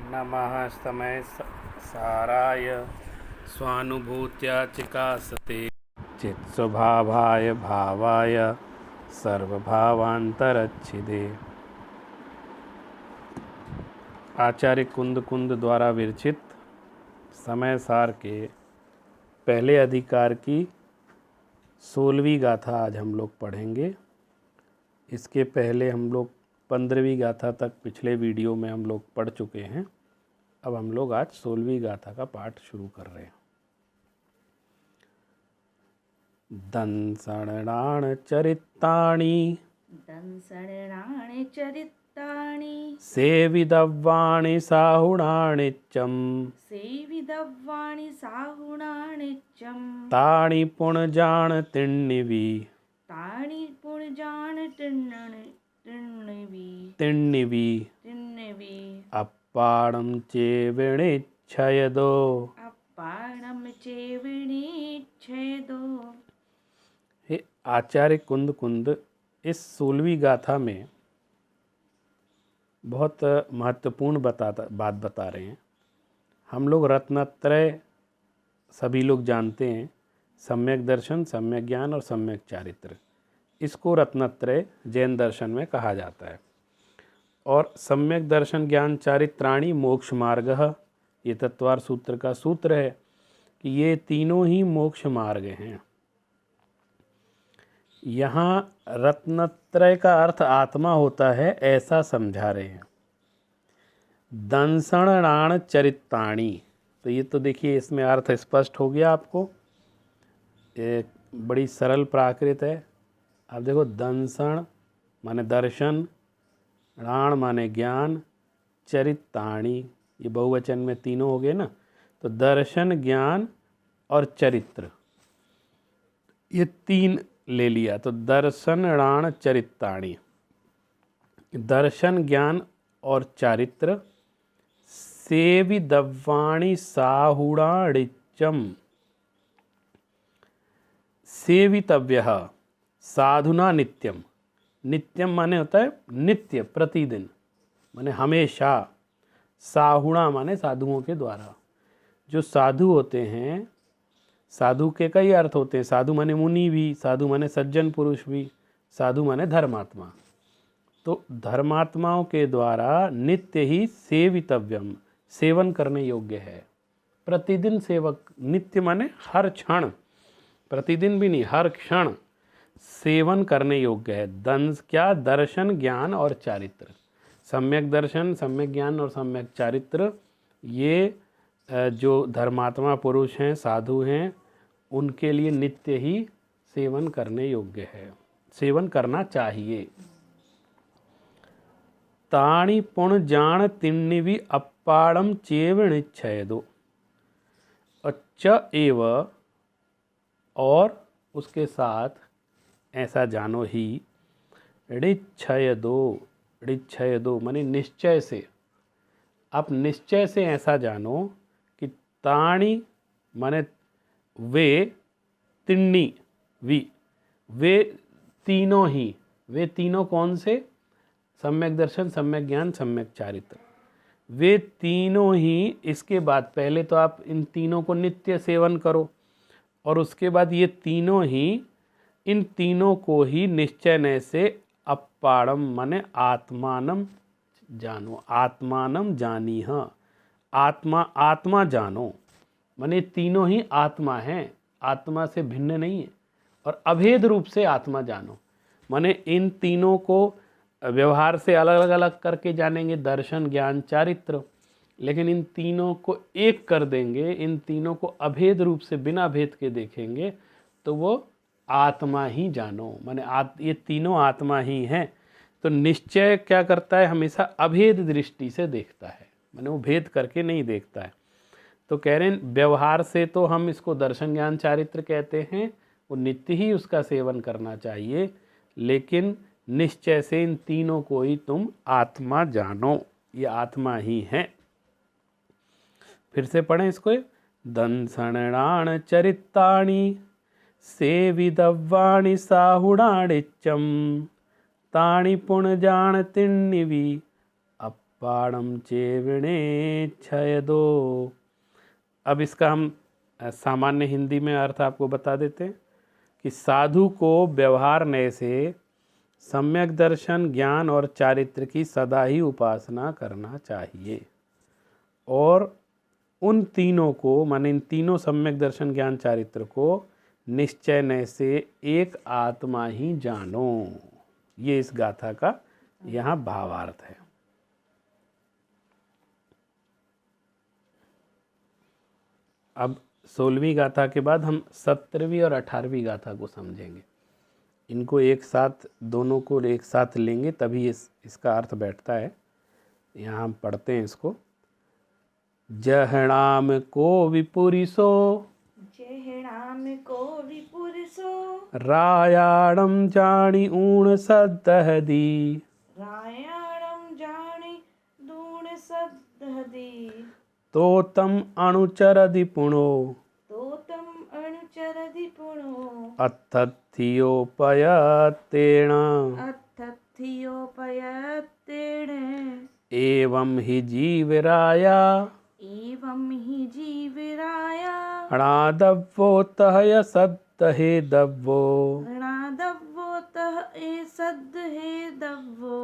नमः समय साराय स्वानुभूत्या चिकासते चित्स्वभावाय भावाय सर्वभावांतरच्छिदे। आचार्य कुंद कुंद द्वारा विरचित समय सार के पहले अधिकार की 16वीं गाथा आज हम लोग पढ़ेंगे। इसके पहले हम लोग 15वीं गाथा तक पिछले वीडियो में हम लोग पढ़ चुके हैं। अब हम लोग आज 16वीं गाथा का पाठ शुरू कर रहे हैं। दंसणाण चरितानि सेविदव्वाणि साहुणानित्यं तानि पुणजान तिण्णिवि अप्पाणं चेविणिच्छयदो। हे आचार्य कुंद कुंद इस 16वीं गाथा में बहुत महत्वपूर्ण बात बता रहे हैं। हम लोग रत्नत्रय सभी लोग जानते हैं, सम्यक दर्शन, सम्यक ज्ञान और सम्यक चारित्र। इसको रत्नत्रय जैन दर्शन में कहा जाता है। और सम्यक दर्शन ज्ञान चारित्राणि मोक्ष मार्ग, ये तत्वार सूत्र का सूत्र है कि ये तीनों ही मोक्ष मार्ग हैं। यहाँ रत्नत्रय का अर्थ आत्मा होता है, ऐसा समझा रहे हैं। दंसणाण चरिताणि, तो ये तो देखिए इसमें अर्थ स्पष्ट हो गया आपको। एक बड़ी सरल प्राकृत है। अब देखो, दंसण माने दर्शन, णाण माने ज्ञान, चरिताणि ये बहुवचन में तीनों हो गए ना। तो दर्शन, ज्ञान और चरित्र, ये तीन ले लिया। तो दर्शन, णाण, चरिताणि, दर्शन, ज्ञान और चारित्र। सेविदव्वाणि साहुणानित्यं, सेवितव्यः साधुना नित्यम। नित्यम माने होता है नित्य, प्रतिदिन माने हमेशा। साहुणा माने साधुओं के द्वारा। जो साधु होते हैं, साधु के कई अर्थ होते हैं। साधु माने मुनि भी, साधु माने सज्जन पुरुष भी, साधु माने धर्मात्मा। तो धर्मात्माओं के द्वारा नित्य ही सेवितव्यम, सेवन करने योग्य है। प्रतिदिन सेवक, नित्य माने हर क्षण, प्रतिदिन भी नहीं, हर क्षण सेवन करने योग्य है। दंस क्या? दर्शन, ज्ञान और चारित्र। सम्यक दर्शन, सम्यक ज्ञान और सम्यक चारित्र, ये जो धर्मात्मा पुरुष हैं, साधु हैं, उनके लिए नित्य ही सेवन करने योग्य है, सेवन करना चाहिए। तानि पुण जान तिण्णिवि अप्पाड़म चेविणिच्छयदो। च एव, और उसके साथ ऐसा जानो ही, ऋच्छयदो, ऋच्छयदो माने निश्चय से। आप निश्चय से ऐसा जानो कि ताणी माने वे, तिण्णी वि, वे तीनों ही, वे तीनों कौन से? सम्यक दर्शन, सम्यक ज्ञान, सम्यक चारित्र। वे तीनों ही, इसके बाद पहले तो आप इन तीनों को नित्य सेवन करो, और उसके बाद ये तीनों ही, इन तीनों को ही निश्चय से अप्पाड़म माने आत्मानम जानो, आत्मानम जानीह, आत्मा, आत्मा जानो माने तीनों ही आत्मा हैं, आत्मा से भिन्न नहीं है। और अभेद रूप से आत्मा जानो माने इन तीनों को व्यवहार से अलग अलग करके जानेंगे, दर्शन, ज्ञान, चारित्र, लेकिन इन तीनों को एक कर देंगे, इन तीनों को अभेद रूप से बिना भेद के देखेंगे, तो वो आत्मा ही जानो माने ये तीनों आत्मा ही हैं। तो निश्चय क्या करता है? हमेशा अभेद दृष्टि से देखता है, माने वो भेद करके नहीं देखता है। तो कह रहे हैं व्यवहार से तो हम इसको दर्शन, ज्ञान, चारित्र कहते हैं, वो नित्य ही उसका सेवन करना चाहिए, लेकिन निश्चय से इन तीनों को ही तुम आत्मा जानो, ये आत्मा ही है। फिर से पढ़ें इसको। दंसणाण चरिताणि सेविदव्वाणि साहुणानित्यं तानि पुणजान तिण्णिवि बाणम चेविणे छयदो। अब इसका हम सामान्य हिंदी में अर्थ आपको बता देते हैं कि साधु को व्यवहार नय से सम्यक दर्शन, ज्ञान और चारित्र की सदा ही उपासना करना चाहिए। और उन तीनों को, माने इन तीनों सम्यक दर्शन, ज्ञान, चारित्र को निश्चय नय से एक आत्मा ही जानो। ये इस गाथा का यहाँ भावार्थ है। अब 16वीं गाथा के बाद हम 17वीं और 18वीं गाथा को समझेंगे। इनको एक साथ, दोनों को एक साथ लेंगे तभी इसका अर्थ बैठता है। यहाँ हम पढ़ते हैं इसको। जहणाम को विपुरिसो, जहणाम को विपुरिसो, रायाणम जानी ऊण सदहदी, रायाणम जानी दूण सदहदी, तो तम अणुचरदि पुणो, तो तम अणुचरदि पुणो, अत्थियोपयतेण, अत्थियोपयतेण, एवं हि जीवराया, एवं हि जीवराया, अणादव्वोतहय सद्दहेदव्वो, ऋणादव्वोतः ए सद्दहेदव्वो,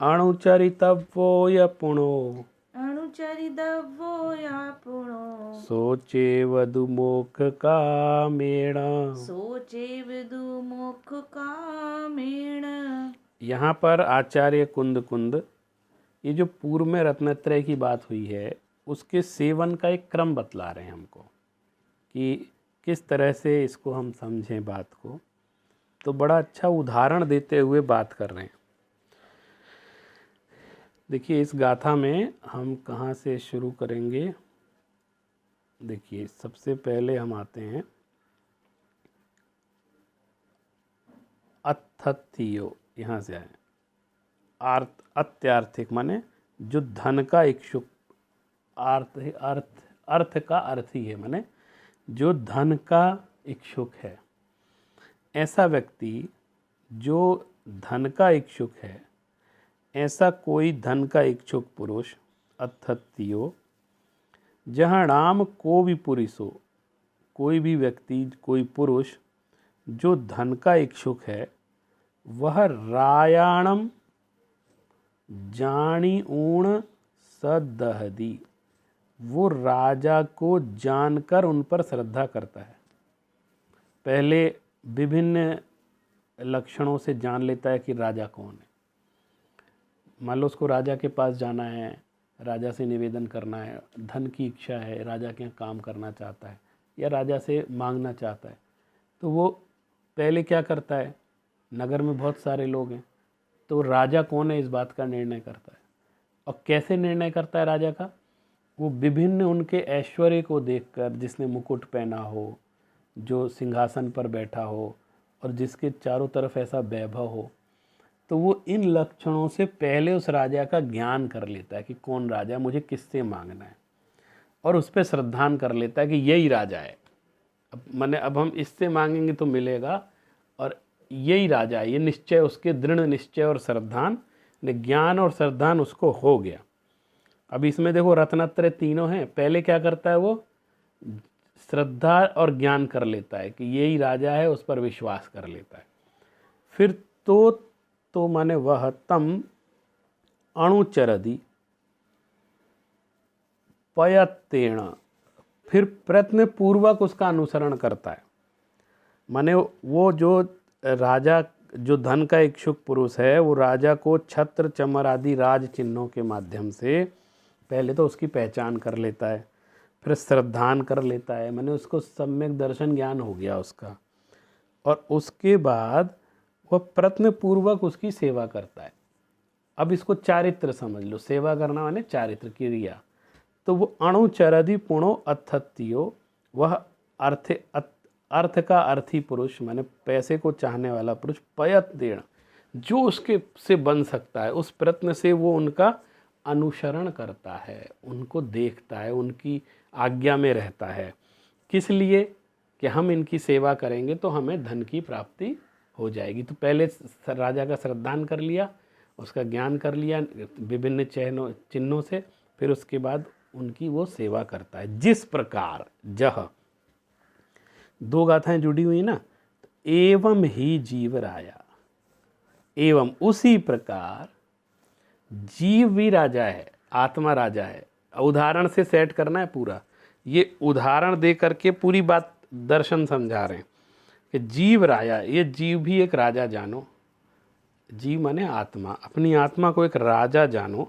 अणुचरितव्वो य पुणो, अणुचरिदव्वो या पुणो, सोचेव दुमोख कामेण। सोचेव दुमुख कामेण। यहाँ पर आचार्य कुंद ये जो पूर्व में रत्नत्रय की बात हुई है उसके सेवन का एक क्रम बतला रहे हैं हमको कि किस तरह से इसको हम समझें बात को। तो बड़ा अच्छा उदाहरण देते हुए बात कर रहे हैं। देखिए इस गाथा में हम कहाँ से शुरू करेंगे। देखिए सबसे पहले हम आते हैं अत्थियो, यहाँ से आए। अत्यार्थिक माने जो धन का इच्छुक, अर्थ का अर्थ ही है, माने जो धन का इच्छुक है। ऐसा व्यक्ति जो धन का इच्छुक है, ऐसा कोई धन का इच्छुक पुरुष अत्थियो, जहाँ नाम को भी पुरुषो, कोई भी व्यक्ति, कोई पुरुष जो धन का इच्छुक है, वह रायाणम जानी ऊण सदहदी, वो राजा को जानकर उन पर श्रद्धा करता है। पहले विभिन्न लक्षणों से जान लेता है कि राजा कौन है। मान लो उसको राजा के पास जाना है, राजा से निवेदन करना है, धन की इच्छा है, राजा के यहाँ काम करना चाहता है या राजा से मांगना चाहता है, तो वो पहले क्या करता है, नगर में बहुत सारे लोग हैं तो राजा कौन है इस बात का निर्णय करता है। और कैसे निर्णय करता है राजा का, वो विभिन्न उनके ऐश्वर्य को देखकर, जिसने मुकुट पहना हो, जो सिंहासन पर बैठा हो और जिसके चारों तरफ ऐसा वैभव हो, तो वो इन लक्षणों से पहले उस राजा का ज्ञान कर लेता है कि कौन राजा है, मुझे किससे मांगना है, और उस पर श्रद्धान कर लेता है कि यही राजा है। अब हम इससे मांगेंगे तो मिलेगा, और यही राजा है, ये निश्चय, उसके दृढ़ निश्चय और श्रद्धान, ज्ञान और श्रद्धान उसको हो गया। अब इसमें देखो रत्नत्रय तीनों हैं। पहले क्या करता है, वो श्रद्धा और ज्ञान कर लेता है कि यही राजा है, उस पर विश्वास कर लेता है। फिर तो माने वह तम अणुचरदि पयतेण, फिर प्रयत्न पूर्वक उसका अनुसरण करता है। माने वो जो राजा, जो धन का इच्छुक पुरुष है, वो राजा को छत्र, चमर आदि राज चिन्हों के माध्यम से पहले तो उसकी पहचान कर लेता है, फिर श्रद्धान कर लेता है, माने उसको सम्यक दर्शन ज्ञान हो गया उसका, और उसके बाद वह प्रयत्न पूर्वक उसकी सेवा करता है। अब इसको चारित्र समझ लो, सेवा करना माने चारित्र क्रिया। तो वो अणुचरदि पुणो अत्थियो, वह अर्थ का अर्थी पुरुष, माने पैसे को चाहने वाला पुरुष, पयतेण, जो उसके से बन सकता है, उस प्रयत्न से वो उनका अनुसरण करता है, उनको देखता है, उनकी आज्ञा में रहता है। किस लिए कि हम इनकी सेवा करेंगे तो हमें धन की प्राप्ति हो जाएगी। तो पहले राजा का श्रद्धान कर लिया उसका ज्ञान कर लिया विभिन्न चिन्हों से, फिर उसके बाद उनकी वो सेवा करता है। जिस प्रकार जह, दो गाथाएं जुड़ी हुई ना, एवं ही जीव राजा, एवं उसी प्रकार जीव भी राजा है, आत्मा राजा है। उदाहरण से सेट करना है पूरा, ये उदाहरण दे करके पूरी बात दर्शन समझा रहे हैं कि जीव राजा, ये जीव भी एक राजा जानो। जीव माने आत्मा, अपनी आत्मा को एक राजा जानो।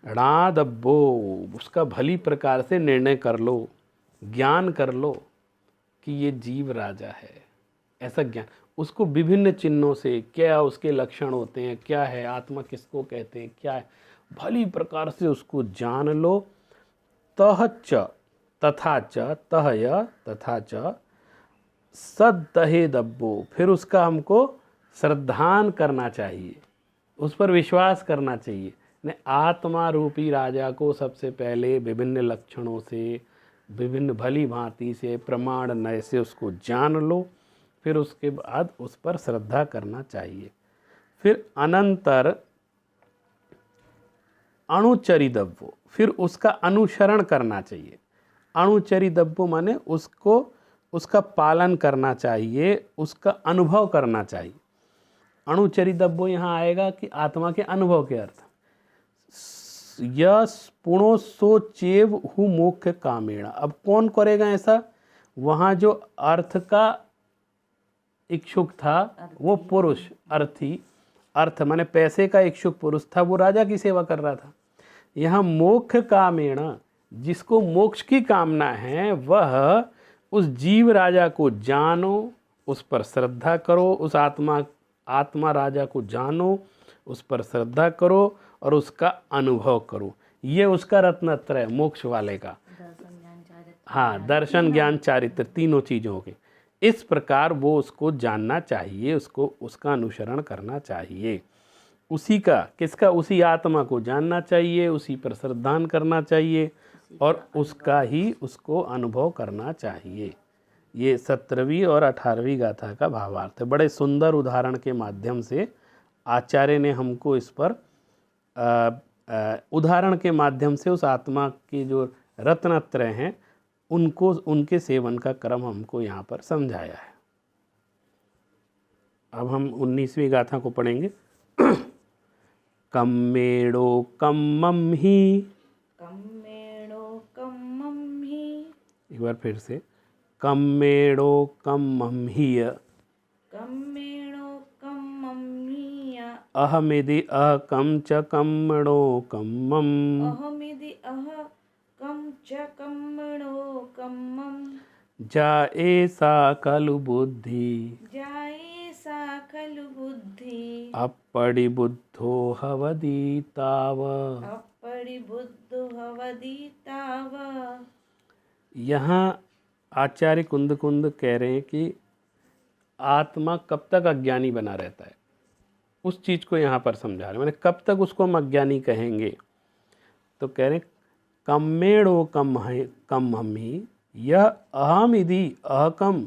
णादब्बो, उसका भली प्रकार से निर्णय कर लो, ज्ञान कर लो कि ये जीव राजा है, ऐसा ज्ञान। उसको विभिन्न चिन्हों से, क्या उसके लक्षण होते हैं, क्या है आत्मा, किसको कहते हैं, क्या है, भली प्रकार से उसको जान लो। तह च तथा च, तह य तथा च सद्दहे दब्बो, फिर उसका हमको श्रद्धान करना चाहिए, उस पर विश्वास करना चाहिए। ने आत्मा रूपी राजा को सबसे पहले विभिन्न लक्षणों से, विभिन्न भली भांति से, प्रमाण नय से उसको जान लो, फिर उसके बाद उस पर श्रद्धा करना चाहिए। फिर अनंतर अणुचरिदव्यो, फिर उसका अनुसरण करना चाहिए। अणुचरिदव्यो माने उसको, उसका पालन करना चाहिए, उसका अनुभव करना चाहिए। अणुचरिदव्यो यहाँ आएगा कि आत्मा के अनुभव के अर्थ। यस पुणो सो चेव हु मोक्ष कामेण, अब कौन करेगा ऐसा? वहाँ जो अर्थ का इच्छुक था वो पुरुष, अर्थी, अर्थ माने पैसे का इच्छुक पुरुष था, वो राजा की सेवा कर रहा था। यहाँ मोक्ष कामेण, जिसको मोक्ष की कामना है, वह उस जीव राजा को जानो, उस पर श्रद्धा करो, उस आत्मा राजा को जानो, उस पर श्रद्धा करो और उसका अनुभव करो। ये उसका रत्नत्रय मोक्ष वाले का, हाँ, दर्शन ज्ञान चारित्र, तीनों चीज़ों के। इस प्रकार वो उसको जानना चाहिए, उसको, उसका अनुसरण करना चाहिए। उसी का, किसका? उसी आत्मा को जानना चाहिए, उसी पर श्रद्धान करना चाहिए और उसका ही उसको अनुभव करना चाहिए। ये 17वीं और 18वीं गाथा का भावार्थ है। बड़े सुंदर उदाहरण के माध्यम से आचार्य ने हमको इस पर उदाहरण के माध्यम से उस आत्मा की जो रत्नत्रय हैं उनको, उनके सेवन का क्रम हमको यहाँ पर समझाया है। अब हम 19वीं गाथा को पढ़ेंगे। कम्मेणो कम्मं ही, कम्मेणो कम्मं ही, एक बार फिर से, कम्मेणो कम्मं हीय, कम्मेणो कम्मं हीय, अहमिति अहकं च कम्मणो कम्मम्, अहमिति अहकं च कम्मणो कम्मम्, जाएसा खलु बुद्धि, जायेसा खलु बुद्धि, अपरिबुद्धो हवति ताव। अपरिबुद्धो हवति ताव। यहाँ आचार्य कुंद कह रहे हैं कि आत्मा कब तक अज्ञानी बना रहता है, उस चीज़ को यहाँ पर समझा रहे हैं। मैंने कब तक उसको हम अज्ञानी कहेंगे? तो कह रहे हैं कम्मेणो कम्मं ही, यह अहम इति अहकम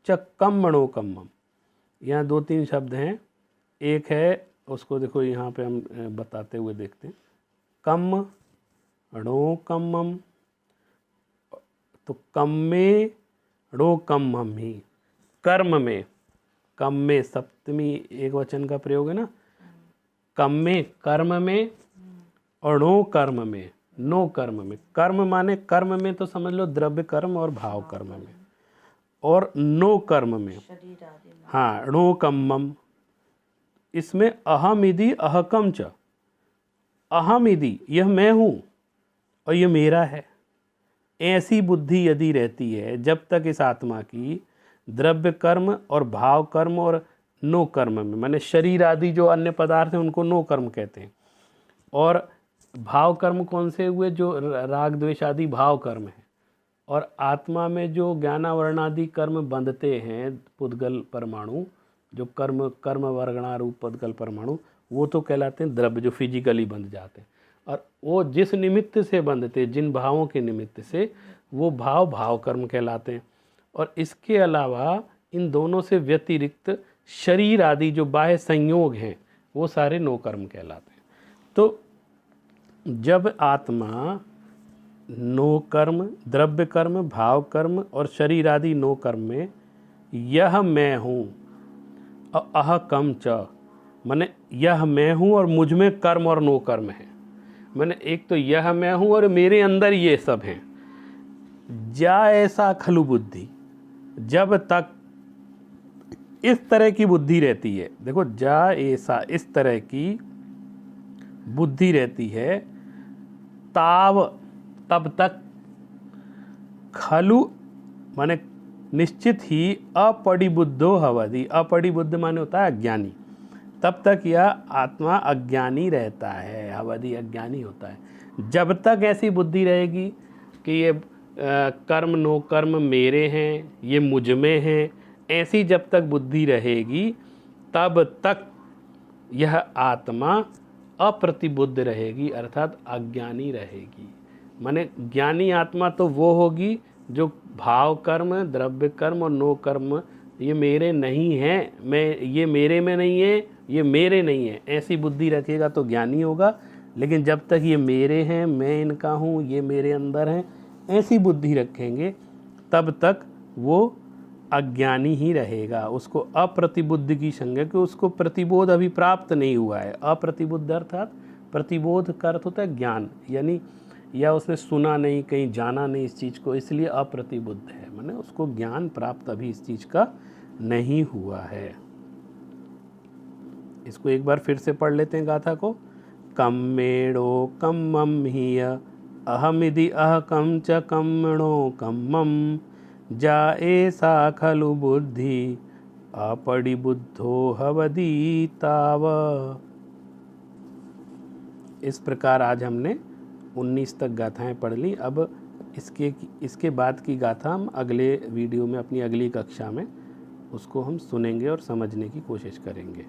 च कम्मणो कम्मम। यहाँ 2-3 शब्द हैं। एक है, उसको देखो यहाँ पे हम बताते हुए देखते हैं, कम णो कम्मम, तो कम्मे णो कम्मम ही, कर्म में, कम में सप्तमी एक वचन का प्रयोग है ना, कम में कर्म में और नो कर्म में, नो कर्म में। कर्म माने, कर्म में तो समझ लो द्रव्य कर्म और भाव कर्म में, और नो कर्म में, हाँ, णो कम्मम। इसमें अहम इति अहकम च, अहम इति यह मैं हूँ और यह मेरा है, ऐसी बुद्धि यदि रहती है, जब तक इस आत्मा की द्रव्य कर्म और भाव कर्म और नो कर्म में, माने शरीर आदि जो अन्य पदार्थ हैं उनको नो कर्म कहते हैं, और भाव कर्म कौन से हुए? जो राग द्वेष आदि भाव कर्म है, और आत्मा में जो ज्ञानावरण आदि कर्म बंधते हैं, पुद्गल परमाणु, जो कर्म वर्गणारूप पुद्गल परमाणु, वो तो कहलाते हैं द्रव्य, जो फिजिकली बंध जाते हैं। और वो जिस निमित्त से बंधते, जिन भावों के निमित्त से, वो भाव कर्म कहलाते हैं। और इसके अलावा इन दोनों से व्यतिरिक्त शरीर आदि जो बाह्य संयोग हैं, वो सारे नो कर्म कहलाते हैं। तो जब आत्मा नो कर्म, द्रव्य कर्म, भाव कर्म और शरीर आदि नो कर्म में यह मैं हूँ, अहकम च, माने यह मैं हूँ और मुझ में कर्म और नो कर्म है। मैंने एक तो यह मैं हूँ और मेरे अंदर ये सब हैं। जा ऐसा खलु बुद्धि, जब तक इस तरह की बुद्धि रहती है, देखो जा ऐसा इस तरह की बुद्धि रहती है, तब तक खलु माने निश्चित ही अपरिबुद्धो हवति, अपरिबुद्ध माने होता है अज्ञानी, तब तक यह आत्मा अज्ञानी रहता है, हवति अज्ञानी होता है। जब तक ऐसी बुद्धि रहेगी कि ये कर्म नो कर्म मेरे हैं, ये मुझ में हैं, ऐसी जब तक बुद्धि रहेगी तब तक यह आत्मा अप्रतिबुद्ध रहेगी, अर्थात अज्ञानी रहेगी। माने ज्ञानी आत्मा तो वो होगी जो भाव कर्म, द्रव्य कर्म और नो कर्म ये मेरे नहीं हैं, मैं ये मेरे में नहीं है, ये मेरे नहीं है, ऐसी बुद्धि रखेगा तो ज्ञानी होगा। लेकिन जब तक ये मेरे हैं, मैं इनका हूँ, ये मेरे अंदर हैं, ऐसी बुद्धि रखेंगे तब तक वो अज्ञानी ही रहेगा। उसको अप्रतिबुद्ध की संज्ञा, कि उसको प्रतिबोध अभी प्राप्त नहीं हुआ है। अप्रतिबुद्ध अर्थात प्रतिबोध का अर्थ होता है ज्ञान, यानी या उसने सुना नहीं, कहीं जाना नहीं इस चीज़ को, इसलिए अप्रतिबुद्ध है, माने उसको ज्ञान प्राप्त अभी इस चीज़ का नहीं हुआ है। इसको एक बार फिर से पढ़ लेते हैं गाथा को। कम्मेणो कम्मम हिय अहमिति अहकम च कम्मणो कम्मम जा एसा खलु बुद्धि अपरिबुद्धो हवति ताव। इस प्रकार आज हमने 19 तक गाथाएं पढ़ ली। अब इसके बाद की गाथा हम अगले वीडियो में, अपनी अगली कक्षा में उसको हम सुनेंगे और समझने की कोशिश करेंगे।